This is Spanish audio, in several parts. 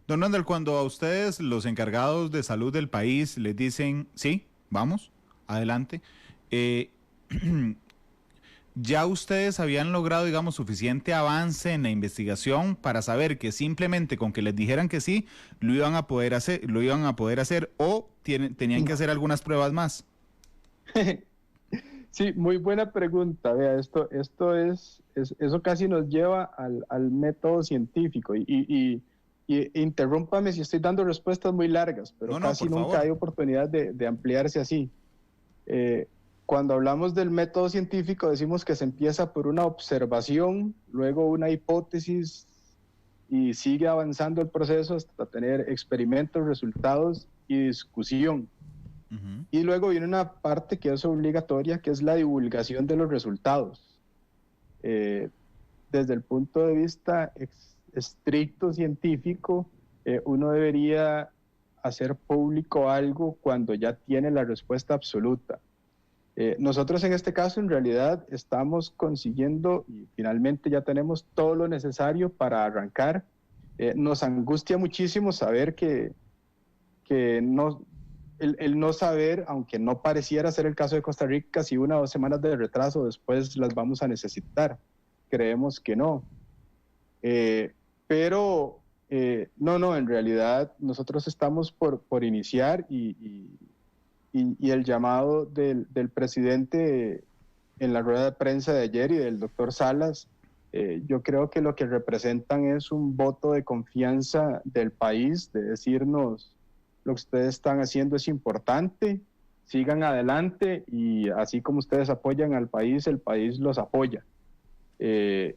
Don Randall, cuando a ustedes, los encargados de salud del país, les dicen, sí, vamos, adelante, eh, ¿ya ustedes habían logrado, digamos, suficiente avance en la investigación para saber que simplemente con que les dijeran que sí, lo iban a poder hacer o tenían que hacer algunas pruebas más? Sí, muy buena pregunta. Vea, eso casi nos lleva al método científico. Y interrúmpame si estoy dando respuestas muy largas, pero No, no, casi por nunca favor. hay oportunidad de ampliarse así. Eh, Cuando hablamos del método científico, decimos que se empieza por una observación, luego una hipótesis y sigue avanzando el proceso hasta tener experimentos, resultados y discusión. Ujú. Y luego viene una parte que es obligatoria, que es la divulgación de los resultados. Eh, Desde el punto de vista estricto científico, uno debería hacer público algo cuando ya tiene la respuesta absoluta. Nosotros en este caso en realidad estamos consiguiendo y finalmente ya tenemos todo lo necesario para arrancar. Nos angustia muchísimo saber que no, el no saber, aunque no pareciera ser el caso de Costa Rica, si 1 o 2 semanas de retraso después las vamos a necesitar. Creemos que no. Eh, pero no, en realidad nosotros estamos por iniciar y el llamado del presidente en la rueda de prensa de ayer y del doctor Salas, yo creo que lo que representan es un voto de confianza del país, de decirnos lo que ustedes están haciendo es importante, sigan adelante y así como ustedes apoyan al país, el país los apoya. Eh,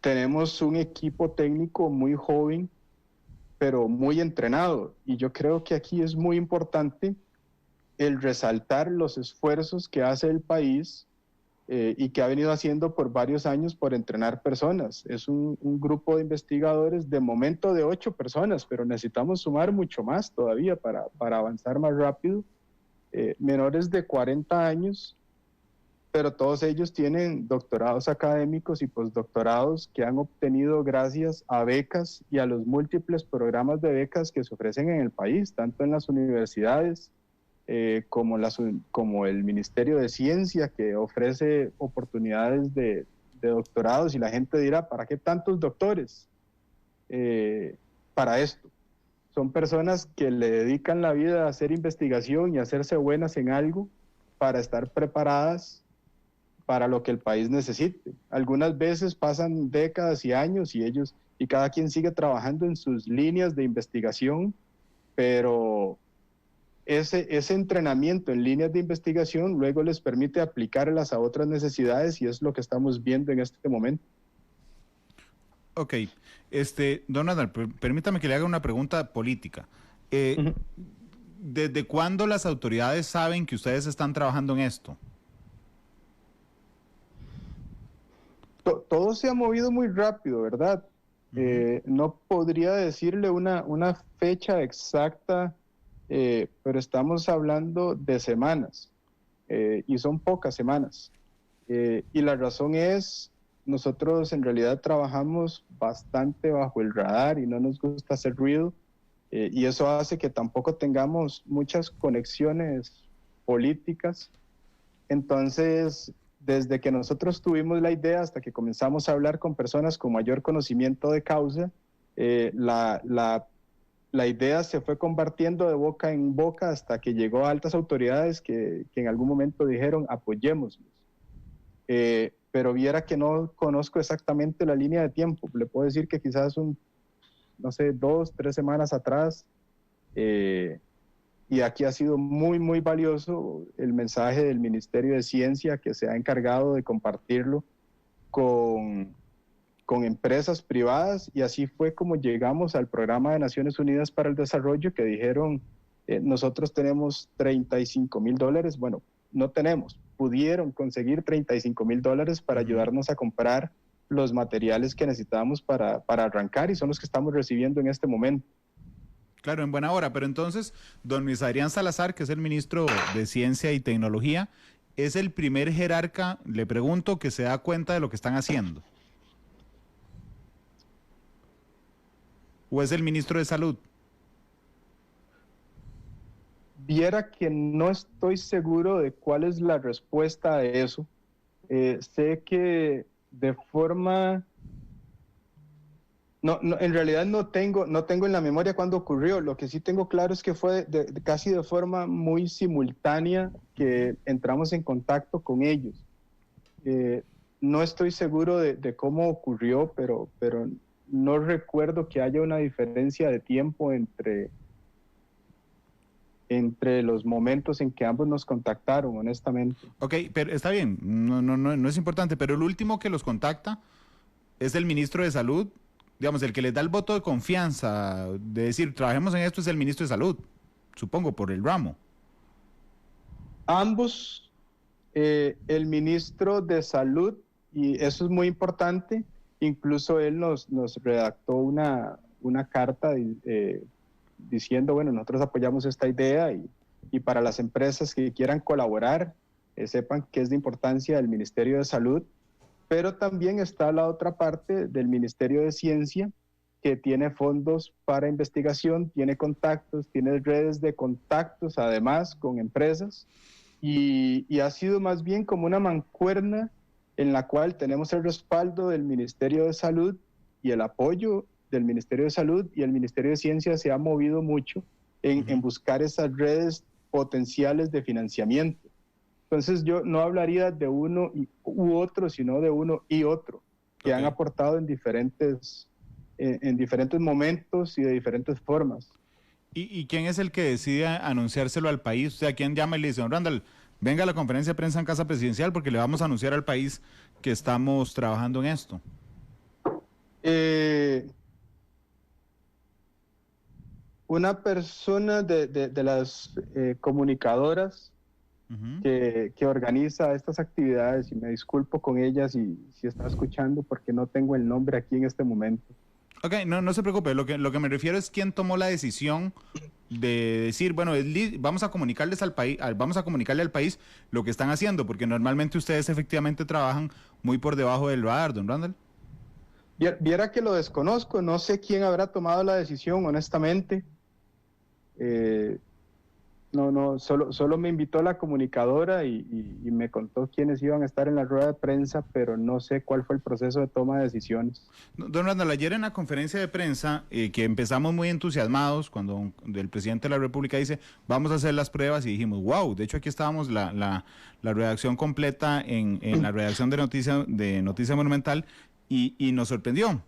Tenemos un equipo técnico muy joven, pero muy entrenado y yo creo que aquí es muy importante el resaltar los esfuerzos que hace el país y que ha venido haciendo por varios años por entrenar personas. Es un grupo de investigadores de momento de 8 personas, pero necesitamos sumar mucho más todavía para avanzar más rápido. Menores de 40 años, pero todos ellos tienen doctorados académicos y postdoctorados que han obtenido gracias a becas y a los múltiples programas de becas que se ofrecen en el país, tanto en las universidades como el Ministerio de Ciencia, que ofrece oportunidades de doctorados, y la gente dirá, ¿para qué tantos doctores para esto? Son personas que le dedican la vida a hacer investigación y a hacerse buenas en algo para estar preparadas para lo que el país necesite. Algunas veces pasan décadas y años y cada quien sigue trabajando en sus líneas de investigación, pero ese entrenamiento en líneas de investigación luego les permite aplicarlas a otras necesidades y es lo que estamos viendo en este momento. Ok, don Randall, permítame que le haga una pregunta política. Eh, Uh-huh. ¿Desde cuándo las autoridades saben que ustedes están trabajando en esto? Todo se ha movido muy rápido, ¿verdad? Ujú. No podría decirle una fecha exacta, pero estamos hablando de semanas y son pocas semanas. Y la razón es, nosotros en realidad trabajamos bastante bajo el radar y no nos gusta hacer ruido, y eso hace que tampoco tengamos muchas conexiones políticas. Entonces, desde que nosotros tuvimos la idea hasta que comenzamos a hablar con personas con mayor conocimiento de causa, eh, la, la, la idea se fue compartiendo de boca en boca hasta que llegó a altas autoridades que en algún momento dijeron apoyémoslos. Pero viera que no conozco exactamente la línea de tiempo. Le puedo decir que quizás no sé, 2, 3 semanas atrás, eh, y aquí ha sido muy, muy valioso el mensaje del Ministerio de Ciencia que se ha encargado de compartirlo con, con empresas privadas, y así fue como llegamos al Programa de Naciones Unidas para el Desarrollo, que dijeron, nosotros tenemos $35,000, bueno, no tenemos, pudieron conseguir $35,000 para Ujú. ayudarnos a comprar los materiales que necesitábamos para arrancar, y son los que estamos recibiendo en este momento. Claro, en buena hora, pero entonces, don Luis Adrián Salazar, que es el ministro de Ciencia y Tecnología, es el primer jerarca, le pregunto, que se da cuenta de lo que están haciendo. ¿O es el ministro de Salud? Viera que no estoy seguro de cuál es la respuesta a eso. Sé que de forma... No, en realidad no tengo en la memoria cuándo ocurrió. Lo que sí tengo claro es que fue casi de forma muy simultánea que entramos en contacto con ellos. Eh, no estoy seguro de cómo ocurrió, pero no recuerdo que haya una diferencia de tiempo entre los momentos en que ambos nos contactaron, honestamente. Ok, pero está bien, no es importante, pero el último que los contacta es el ministro de Salud, digamos, el que les da el voto de confianza, de decir, trabajemos en esto, es el ministro de Salud, supongo, por el ramo. Ambos, el ministro de Salud, y eso es muy importante, incluso él nos redactó una carta diciendo, bueno, nosotros apoyamos esta idea y para las empresas que quieran colaborar, sepan que es de importancia el Ministerio de Salud, pero también está la otra parte del Ministerio de Ciencia, que tiene fondos para investigación, tiene contactos, tiene redes de contactos además con empresas y ha sido más bien como una mancuerna en la cual tenemos el respaldo del Ministerio de Salud y el apoyo del Ministerio de Salud, y el Ministerio de Ciencia se ha movido mucho en buscar esas redes potenciales de financiamiento. Entonces yo no hablaría de uno u otro, sino de uno y otro, que han aportado en diferentes momentos y de diferentes formas. ¿Y quién es el que decide anunciárselo al país? O sea, ¿quién llama y le dice, don Randall, venga a la conferencia de prensa en Casa Presidencial porque le vamos a anunciar al país que estamos trabajando en esto? Una persona de las comunicadoras que organiza estas actividades, y me disculpo con ella si está escuchando porque no tengo el nombre aquí en este momento. Ok, no se preocupe, lo que me refiero es quién tomó la decisión de decir, bueno, vamos a comunicarles al país, vamos a comunicarle al país lo que están haciendo, porque normalmente ustedes efectivamente trabajan muy por debajo del radar, don Randall. Viera que lo desconozco, no sé quién habrá tomado la decisión, honestamente. Solo me invitó la comunicadora y me contó quiénes iban a estar en la rueda de prensa, pero no sé cuál fue el proceso de toma de decisiones. Don Randall, ayer en la conferencia de prensa, que empezamos muy entusiasmados, cuando el presidente de la República dice, vamos a hacer las pruebas, y dijimos, wow, de hecho aquí estábamos la redacción completa en la redacción de Noticia Monumental, y nos sorprendió.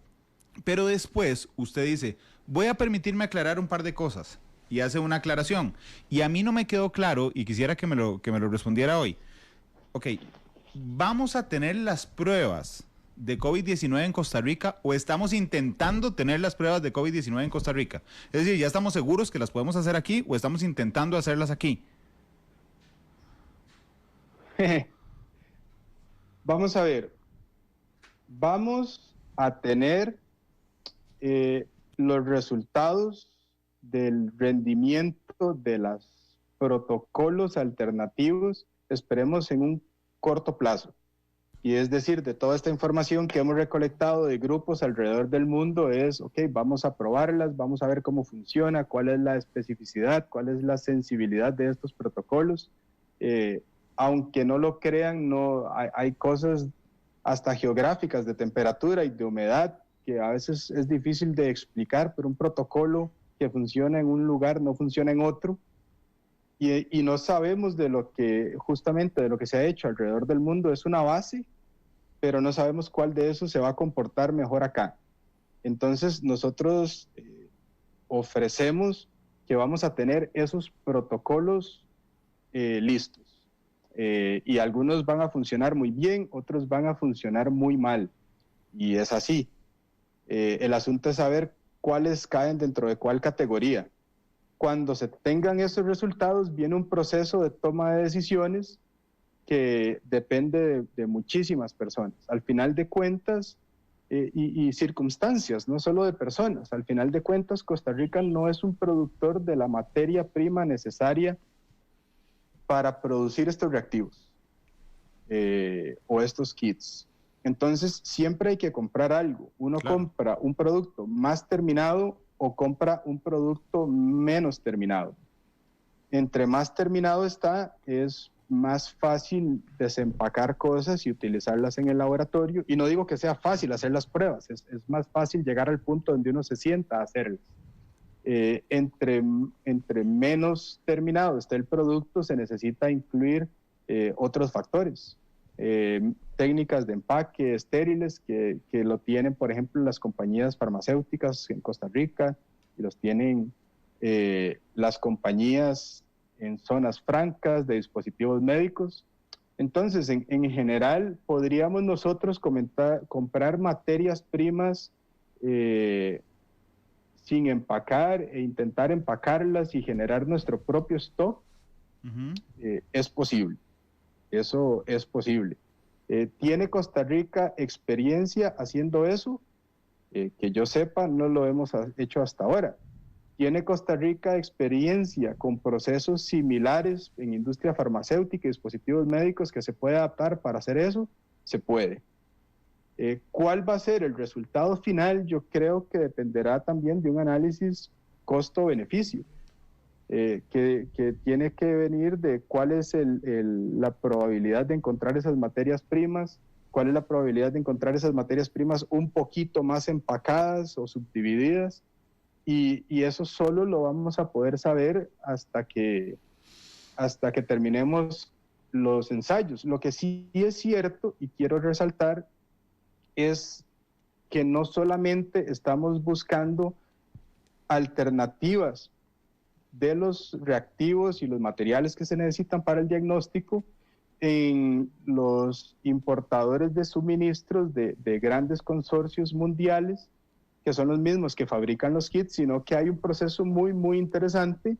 Pero después usted dice, voy a permitirme aclarar un par de cosas, y hace una aclaración. Y a mí no me quedó claro, y quisiera que me lo respondiera hoy. Ok, ¿vamos a tener las pruebas de COVID-19 en Costa Rica o estamos intentando tener las pruebas de COVID-19 en Costa Rica? Es decir, ¿ya estamos seguros que las podemos hacer aquí o estamos intentando hacerlas aquí? Vamos a ver, vamos a tener los resultados del rendimiento de los protocolos alternativos, esperemos en un corto plazo. Y es decir, de toda esta información que hemos recolectado de grupos alrededor del mundo es, ok, vamos a probarlas, vamos a ver cómo funciona, cuál es la especificidad, cuál es la sensibilidad de estos protocolos. Aunque no lo crean, hay cosas hasta geográficas de temperatura y de humedad que a veces es difícil de explicar, pero un protocolo que funciona en un lugar no funciona en otro. Y no sabemos justamente de lo que se ha hecho alrededor del mundo, es una base, pero no sabemos cuál de esos se va a comportar mejor acá. Entonces nosotros ofrecemos que vamos a tener esos protocolos listos. Y algunos van a funcionar muy bien, otros van a funcionar muy mal. Y es así. El asunto es saber cuáles caen dentro de cuál categoría. Cuando se tengan esos resultados, viene un proceso de toma de decisiones que depende de muchísimas personas. Al final de cuentas, y circunstancias, no solo de personas. Al final de cuentas, Costa Rica no es un productor de la materia prima necesaria para producir estos reactivos o estos kits. Entonces, siempre hay que comprar algo. Uno compra un producto más terminado o compra un producto menos terminado. Entre más terminado está, es más fácil desempacar cosas y utilizarlas en el laboratorio. Y no digo que sea fácil hacer las pruebas, es más fácil llegar al punto donde uno se sienta a hacerlas. Entre menos terminado esté el producto, se necesita incluir otros factores. Técnicas de empaque estériles que lo tienen, por ejemplo, las compañías farmacéuticas en Costa Rica, y los tienen las compañías en zonas francas de dispositivos médicos. Entonces, en general, podríamos nosotros comprar materias primas sin empacar e intentar empacarlas y generar nuestro propio stock. Es posible. Eso es posible. ¿Tiene Costa Rica experiencia haciendo eso? Que yo sepa, no lo hemos hecho hasta ahora. ¿Tiene Costa Rica experiencia con procesos similares en industria farmacéutica y dispositivos médicos que se puede adaptar para hacer eso? Se puede. ¿Cuál va a ser el resultado final? Yo creo que dependerá también de un análisis costo-beneficio, que tiene que venir de cuál es la probabilidad de encontrar esas materias primas, cuál es la probabilidad de encontrar esas materias primas un poquito más empacadas o subdivididas. Y eso solo lo vamos a poder saber hasta que terminemos los ensayos. Lo que sí es cierto, y quiero resaltar, es que no solamente estamos buscando alternativas de los reactivos y los materiales que se necesitan para el diagnóstico en los importadores de suministros de grandes consorcios mundiales, que son los mismos que fabrican los kits, sino que hay un proceso muy, muy interesante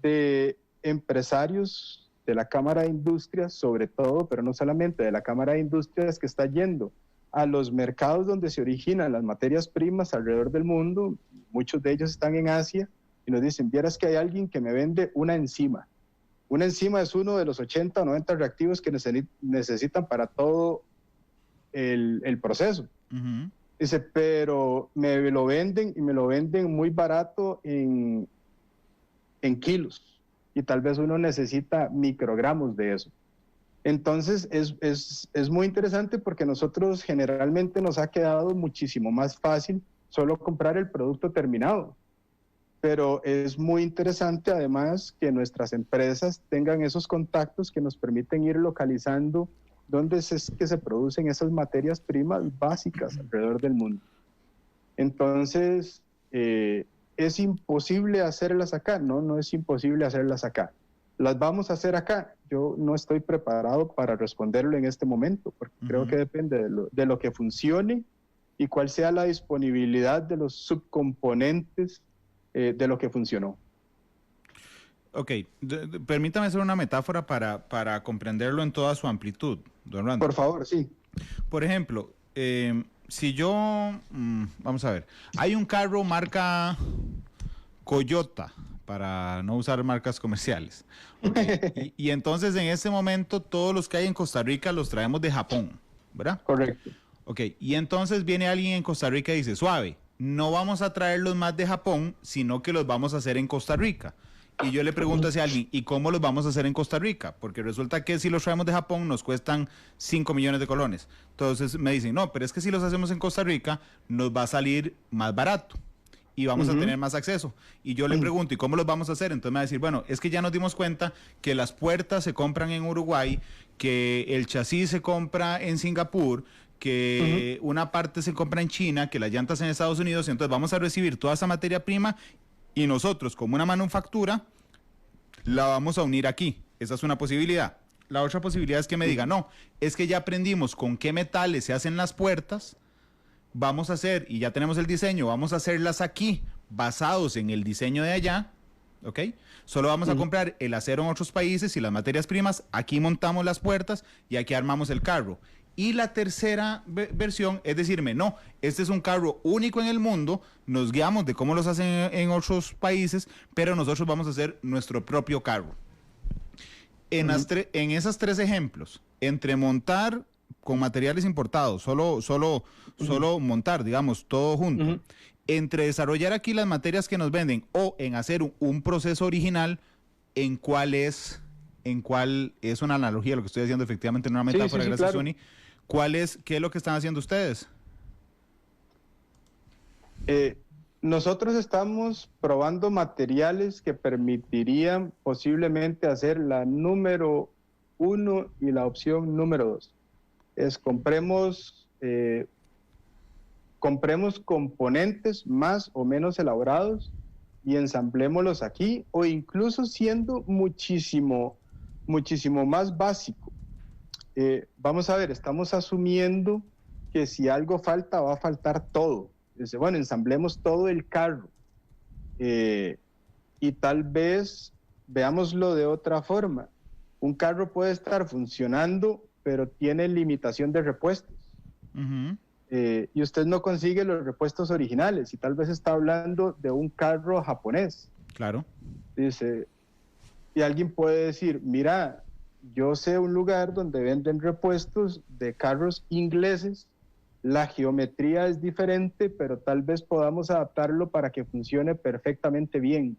de empresarios de la Cámara de Industrias, sobre todo, pero no solamente de la Cámara de Industrias, que está yendo a los mercados donde se originan las materias primas alrededor del mundo. Muchos de ellos están en Asia, y nos dicen: vieras que hay alguien que me vende una enzima. Una enzima es uno de los 80 o 90 reactivos que necesitan para todo el proceso. Dice, pero me lo venden, y me lo venden muy barato en kilos, y tal vez uno necesita microgramos de eso. Entonces es muy interesante, porque nosotros generalmente nos ha quedado muchísimo más fácil solo comprar el producto terminado. Pero es muy interesante además que nuestras empresas tengan esos contactos que nos permiten ir localizando dónde es que se producen esas materias primas básicas alrededor del mundo. Entonces, ¿es imposible hacerlas acá? No, no es imposible hacerlas acá. ¿Las vamos a hacer acá? Yo no estoy preparado para responderlo en este momento, porque creo que depende de lo que funcione y cuál sea la disponibilidad de los subcomponentes de lo que funcionó. Ok, permítame hacer una metáfora para comprenderlo en toda su amplitud, don Randall. Por favor, sí. Por ejemplo, si yo, vamos a ver, hay un carro marca Toyota, para no usar marcas comerciales. Okay. Y entonces en este momento todos los que hay en Costa Rica los traemos de Japón, ¿verdad? Correcto. Ok, y entonces viene alguien en Costa Rica y dice: suave, no vamos a traerlos más de Japón, sino que los vamos a hacer en Costa Rica. Y yo le pregunto a ese alguien: ¿y cómo los vamos a hacer en Costa Rica? Porque resulta que si los traemos de Japón nos cuestan 5 millones de colones. Entonces me dicen: no, pero es que si los hacemos en Costa Rica nos va a salir más barato y vamos a tener más acceso. Y yo le pregunto: ¿y cómo los vamos a hacer? Entonces me va a decir: bueno, es que ya nos dimos cuenta que las puertas se compran en Uruguay, que el chasis se compra en Singapur, que una parte se compra en China, que las llantas en Estados Unidos. Entonces vamos a recibir toda esa materia prima y nosotros, como una manufactura, la vamos a unir aquí. Esa es una posibilidad. La otra posibilidad es que me diga: no, es que ya aprendimos con qué metales se hacen las puertas, vamos a hacer, y ya tenemos el diseño, vamos a hacerlas aquí, basados en el diseño de allá, ¿ok? Solo vamos a comprar el acero en otros países y las materias primas, aquí montamos las puertas y aquí armamos el carro. Y la tercera versión es decirme: no, este es un carro único en el mundo, nos guiamos de cómo los hacen en otros países, pero nosotros vamos a hacer nuestro propio carro. En esos tres ejemplos, entre montar con materiales importados, solo montar, digamos, todo junto, entre desarrollar aquí las materias que nos venden o en hacer un proceso original, en cuál es una analogía de lo que estoy haciendo efectivamente en una Sí, metáfora, sí, gracias, claro. Suni. ¿Qué es lo que están haciendo ustedes? Nosotros estamos probando materiales que permitirían posiblemente hacer la número 1 y la opción número 2. Compremos componentes más o menos elaborados y ensamblémoslos aquí, o incluso siendo muchísimo, muchísimo más básico. Vamos a ver, estamos asumiendo que si algo falta, va a faltar todo. Dice, bueno, ensamblemos todo el carro. Y tal vez veámoslo de otra forma. Un carro puede estar funcionando, pero tiene limitación de repuestos. Ujú. Y usted no consigue los repuestos originales y tal vez está hablando de un carro japonés. Claro. Dice, y alguien puede decir, mira, yo sé un lugar donde venden repuestos de carros ingleses, la geometría es diferente, pero tal vez podamos adaptarlo para que funcione perfectamente bien.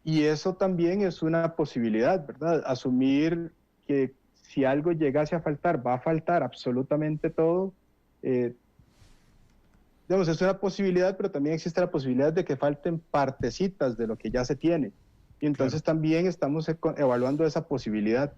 Y eso también es una posibilidad, ¿verdad? Asumir que si algo llegase a faltar, va a faltar absolutamente todo. Digamos, es una posibilidad, pero también existe la posibilidad de que falten partecitas de lo que ya se tiene. Y Claro. entonces también estamos evaluando esa posibilidad.